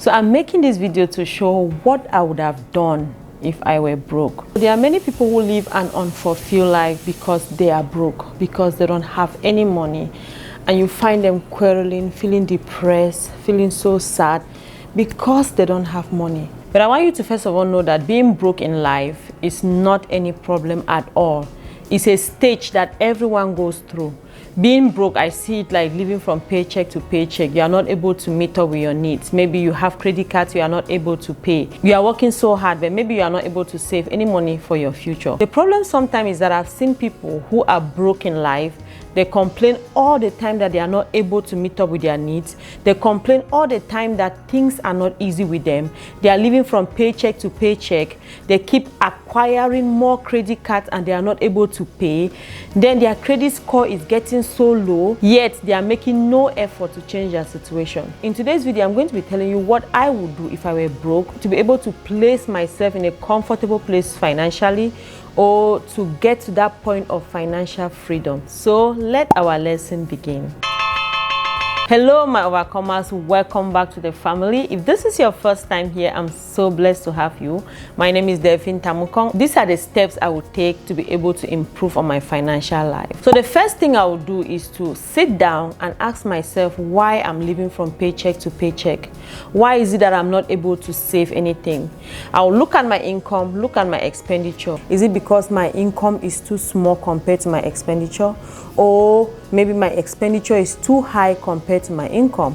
So I'm making this video to show what I would have done if I were broke. There are many people who live an unfulfilled life because they are broke, because they don't have any money, and you find them quarreling, feeling depressed, feeling so sad because they don't have money. But I want you to first of all know that being broke in life is not any problem at all. It's a stage that everyone goes through. Being broke, I see it like living from paycheck to paycheck. You are not able to meet up with your needs. Maybe you have credit cards you are not able to pay. You are working so hard, but maybe you are not able to save any money for your future. The problem sometimes is that I've seen people who are broke in life. They complain all the time that they are not able to meet up with their needs. They complain all the time that things are not easy with them. They are living from paycheck to paycheck. They keep acquiring more credit cards and they are not able to pay. Then their credit score is getting so low, yet they are making no effort to change their situation. In today's video, I'm going to be telling you what I would do if I were broke to be able to place myself in a comfortable place financially, or to get to that point of financial freedom. So let our lesson begin. Hello my overcomers, welcome back to the family. If this is your first time here, I'm so blessed to have you. My name is Delphine Tamukong. These are the steps I would take to be able to improve on my financial life. So the first thing I would do is to sit down and ask myself why I'm living from paycheck to paycheck. Why is it that I'm not able to save anything? I'll look at my income, look at my expenditure. Is it because my income is too small compared to my expenditure? Or maybe my expenditure is too high compared to my income?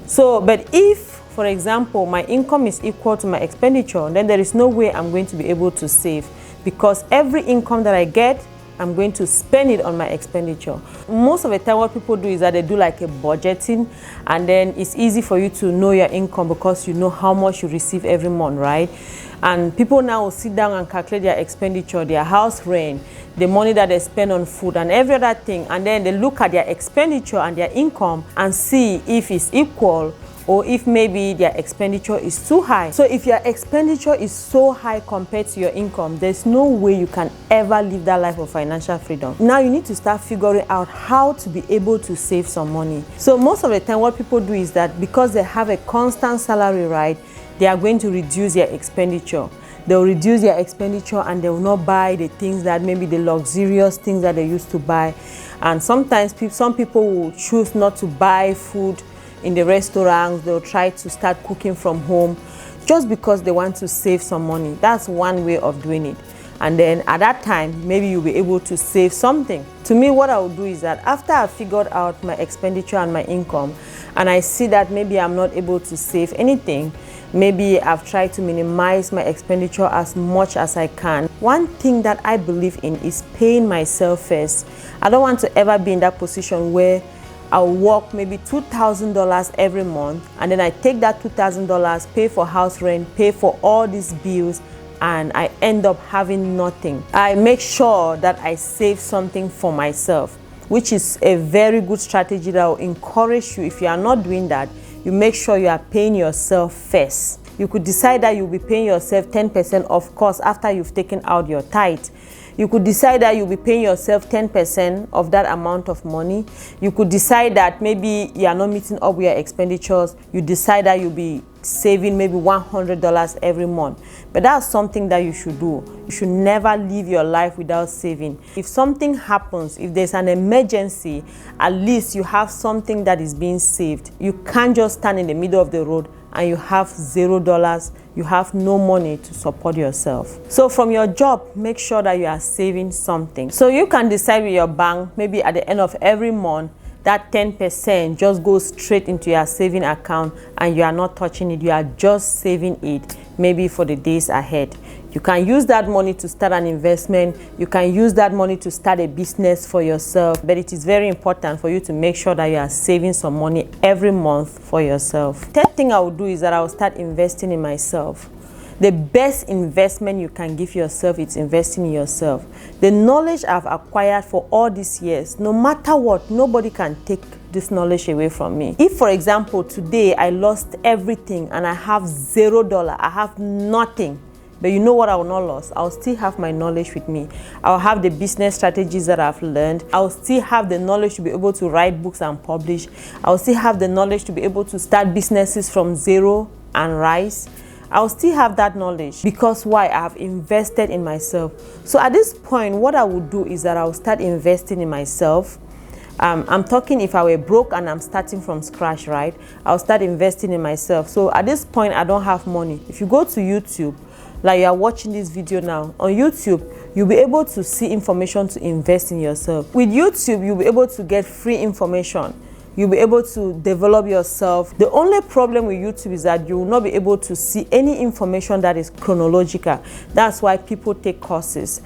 So, but if, for example, my income is equal to my expenditure, then there is no way I'm going to be able to save, because every income that I get, I'm going to spend it on my expenditure. Most of the time what people do is that they do like a budgeting, and then it's easy for you to know your income because you know how much you receive every month, right? And people now will sit down and calculate their expenditure, their house rent, the money that they spend on food and every other thing, and then they look at their expenditure and their income and see if it's equal, or if maybe their expenditure is too high. So if your expenditure is so high compared to your income, there's no way you can ever live that life of financial freedom. Now you need to start figuring out how to be able to save some money. So most of the time what people do is that because they have a constant salary, right, they are going to reduce their expenditure. They'll reduce their expenditure and they will not buy the things that maybe the luxurious things that they used to buy. And sometimes some people will choose not to buy food in the restaurants. They'll try to start cooking from home just because they want to save some money. That's one way of doing it. And then at that time, maybe you'll be able to save something. To me, what I would do is that after I've figured out my expenditure and my income, and I see that maybe I'm not able to save anything, maybe I've tried to minimize my expenditure as much as I can. One thing that I believe in is paying myself first. I don't want to ever be in that position where I'll work maybe $2,000 every month, and then I take that $2,000, pay for house rent, pay for all these bills, and I end up having nothing. I make sure that I save something for myself, which is a very good strategy that will encourage you. If you are not doing that, you make sure you are paying yourself first. You could decide that you'll be paying yourself 10%, of course, after you've taken out your tithe. You could decide that you'll be paying yourself 10% of that amount of money. You could decide that maybe you are not meeting up with your expenditures. You decide that you'll be saving maybe $100 every month. But that's something that you should do. You should never live your life without saving. If something happens, if there's an emergency, at least you have something that is being saved. You can't just stand in the middle of the road and you have $0, you have no money to support yourself. So from your job, make sure that you are saving something. So you can decide with your bank, maybe at the end of every month, that 10% just goes straight into your saving account and you are not touching it. You are just saving it, maybe for the days ahead. You can use that money to start an investment. You can use that money to start a business for yourself. But it is very important for you to make sure that you are saving some money every month for yourself. Third thing I will do is that I will start investing in myself. The best investment you can give yourself is investing in yourself. The knowledge I've acquired for all these years, no matter what, nobody can take this knowledge away from me. If, for example, today I lost everything and I have $0, I have nothing, but you know what I will not lose? I'll still have my knowledge with me. I'll have the business strategies that I've learned. I'll still have the knowledge to be able to write books and publish. I'll still have the knowledge to be able to start businesses from zero and rice, I'll still have that knowledge, because why? I have invested in myself. So at this point, what I would do is that I'll start investing in myself. I'm talking if I were broke and I'm starting from scratch, right? I'll start investing in myself. So at this point, I don't have money. If you go to YouTube, like you are watching this video now, on YouTube, you'll be able to see information to invest in yourself. With YouTube, you'll be able to get free information. You'll be able to develop yourself. The only problem with YouTube is that you will not be able to see any information that is chronological. That's why people take courses,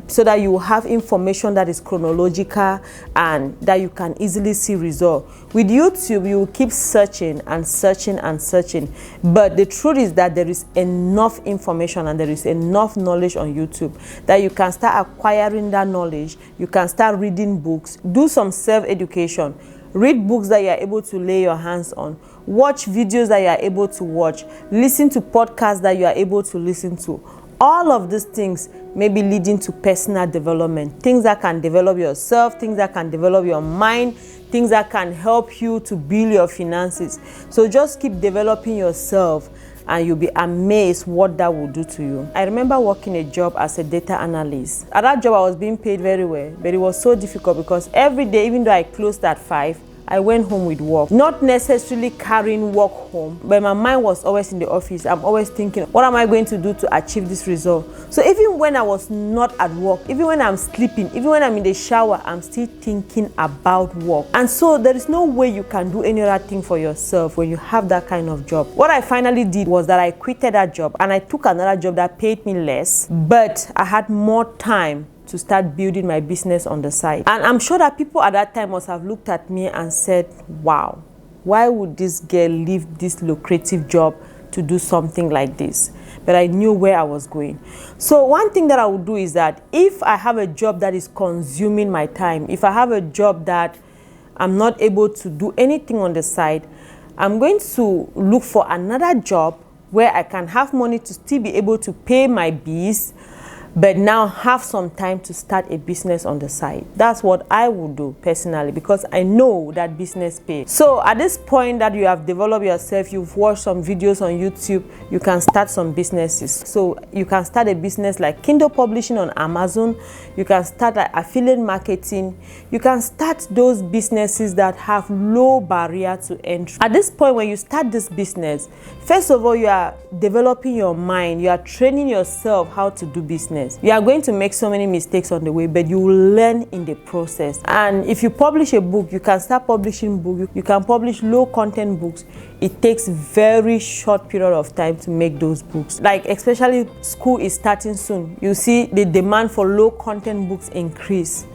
so that you will have information that is chronological and that you can easily see results. With YouTube, you will keep searching and searching and searching. But the truth is that there is enough information and there is enough knowledge on YouTube that you can start acquiring that knowledge. You can start reading books, do some self-education. Read books that you are able to lay your hands on. Watch videos that you are able to watch. Listen to podcasts that you are able to listen to. All of these things may be leading to personal development. Things that can develop yourself, things that can develop your mind, things that can help you to build your finances. So just keep developing yourself and you'll be amazed what that will do to you. I remember working a job as a data analyst. At that job, I was being paid very well, but it was so difficult because every day, even though I closed at 5, I went home with work. Not necessarily carrying work home, but my mind was always in the office. I'm always thinking, what am I going to do to achieve this result? So even when I was not at work, even when I'm sleeping, even when I'm in the shower, I'm still thinking about work. And so there is no way you can do any other thing for yourself when you have that kind of job. What I finally did was that I quitted that job and I took another job that paid me less, but I had more time to start building my business on the side. And I'm sure that people at that time must have looked at me and said, wow, why would this girl leave this lucrative job to do something like this? But I knew where I was going. So one thing that I would do is that if I have a job that is consuming my time, if I have a job that I'm not able to do anything on the side, I'm going to look for another job where I can have money to still be able to pay my bills, but now have some time to start a business on the side. That's what I would do personally, because I know that business pays. So at this point that you have developed yourself, you've watched some videos on YouTube, you can start some businesses. So you can start a business like Kindle publishing on Amazon. You can start like affiliate marketing. You can start those businesses that have low barrier to entry. At this point, when you start this business, first of all, you are developing your mind. You are training yourself how to do business. You are going to make so many mistakes on the way, but you will learn in the process. And if you publish a book, you can start publishing books. You can publish low content books. It takes very short period of time to make those books. Like especially school is starting soon. You see the demand for low content books increase.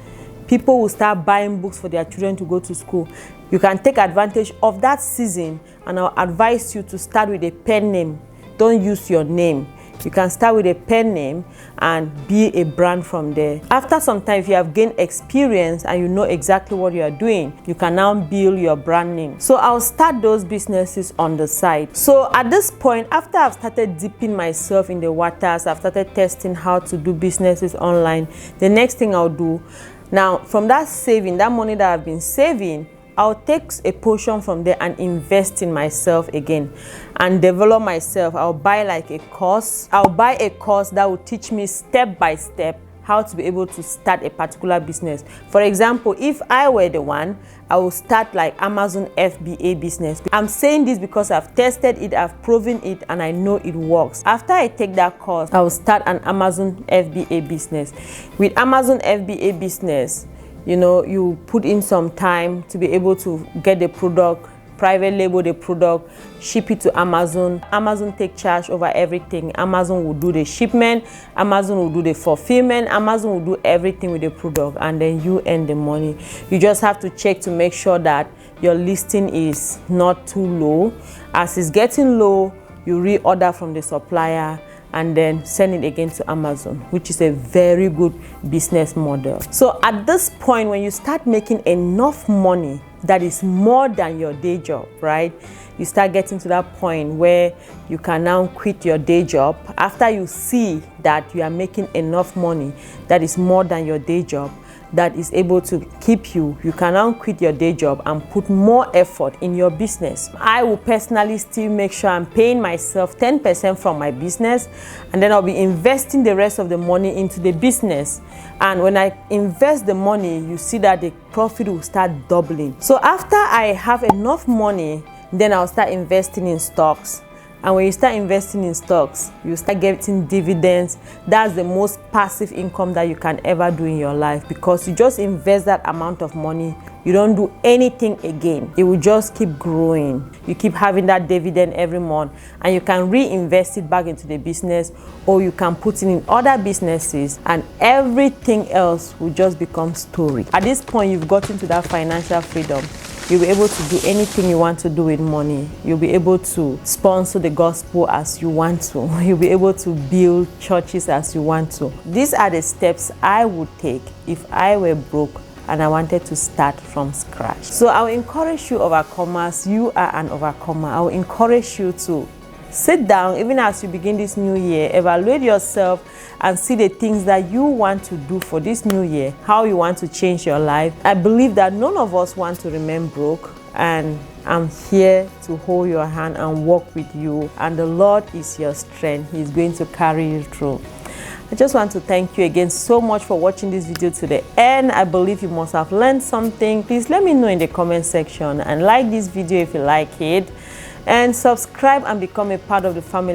People will start buying books for their children to go to school. You can take advantage of that season, and I'll advise you to start with a pen name. Don't use your name. You can start with a pen name and be a brand from there. After some time, if you have gained experience and you know exactly what you are doing, you can now build your brand name. So I'll start those businesses on the side. So at this point, after I've started dipping myself in the waters, I've started testing how to do businesses online, the next thing I'll do, now from that saving, that money that I've been saving, I'll take a portion from there and invest in myself again and develop myself. I'll buy like a course. I'll buy a course that will teach me step by step how to be able to start a particular business. For example, if I were the one, I will start like Amazon FBA business. I'm saying this because I've tested it, I've proven it, and I know it works. After I take that course, I will start an Amazon FBA business. With Amazon FBA business, you know, you put in some time to be able to get the product, private label the product, ship it to Amazon. Amazon take charge over everything. Amazon will do the shipment, Amazon will do the fulfillment, Amazon will do everything with the product, and then you earn the money. You just have to check to make sure that your listing is not too low. As it's getting low, you reorder from the supplier and then send it again to Amazon, which is a very good business model. So at this point, when you start making enough money that is more than your day job, right? You start getting to that point where you can now quit your day job after you see that you are making enough money that is more than your day job. that is able to keep you, you can now quit your day job and put more effort in your business. I will personally still make sure I'm paying myself 10% from my business, and then I'll be investing the rest of the money into the business. And when I invest the money, you see that the profit will start doubling. So after I have enough money, then I'll start investing in stocks. And when you start investing in stocks, you start getting dividends. That's the most passive income that you can ever do in your life, because you just invest that amount of money. You don't do anything again. It will just keep growing. You keep having that dividend every month, and you can reinvest it back into the business, or you can put it in other businesses, and everything else will just become story. At this point, you've gotten to that financial freedom. You'll be able to do anything you want to do with money. You'll be able to sponsor the gospel as you want to. You'll be able to build churches as you want to. These are the steps I would take if I were broke and I wanted to start from scratch. So I'll encourage you, overcomers. You are an overcomer. I'll encourage you to sit down, even as you begin this new year, evaluate yourself and see the things that you want to do for this new year, how you want to change your life. I believe that none of us want to remain broke, and I'm here to hold your hand and walk with you, and the Lord is your strength. He's going to carry you through. I just want to thank you again so much for watching this video to the end. I believe you must have learned something. Please let me know in the comment section, and like this video if you like it, and subscribe and become a part of the family.